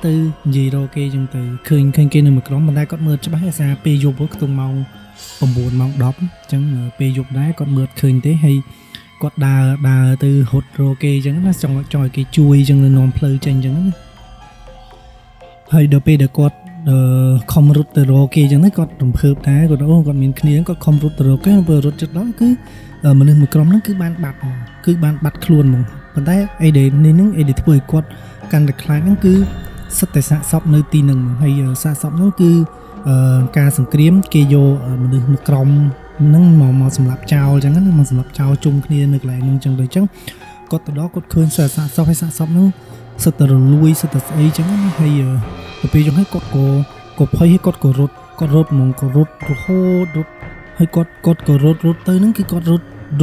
ទៅនិយាយរកគេចឹងទៅឃើញគេនៅមួយក្រុមមិនដែរគាត់មើលច្បាស់ឯសារពេលយប់ខ្ទង់ម៉ោង9ម៉ោង10អញ្ចឹងពេលយប់ដែរគាត់មើលឃើញទេហើយគាត់ដើរទៅហត់រកគេចឹងណាចង់ឲ្យគេជួយចឹងនៅនាំផ្លូវចេញចឹងណាហើយដល់ពេលដែលគាត់ខំរត់ទៅរកគេចឹងណាគាត់រំភើបដែរគាត់មានគ្នាគាត់ខំរត់ទៅរកគេពេលរត់ជិតដល់គឺមនុស្សមួយក្រុមហ្នឹងគឺបានបាត់ខ្លួនហ្មងប៉ុន្តែអីដែលនេះហ្នឹងអីដែលធ្វើឲ្យគាត់កាន់តែខ្លាចហ្នឹងគឺសិតតែសាកសពនៅទីហ្នឹងហើយសាកសពហ្នឹងគឺការសង្គ្រាមគេយកមនុស្សមួយក្រុមហ្នឹងមកសម្លាប់ចោលចឹងណាមកសម្លាប់ចោលជុំគ្នានៅកន្លែងហ្នឹងចឹងទៅចឹងគាត់ទៅដល់គាត់ឃើញសាកសពហើយសាកសពហ្នឹងសិតតែរលួយសិតតែស្អីចឹងណាហើយទៅពេលចឹងហើយគាត់ក៏ភ័យហើយគាត់រត់ហ្មងគាត់រត់រហូតរត់ហើយគាត់ក៏រត់ទៅហ្នឹងគឺគាត់រត់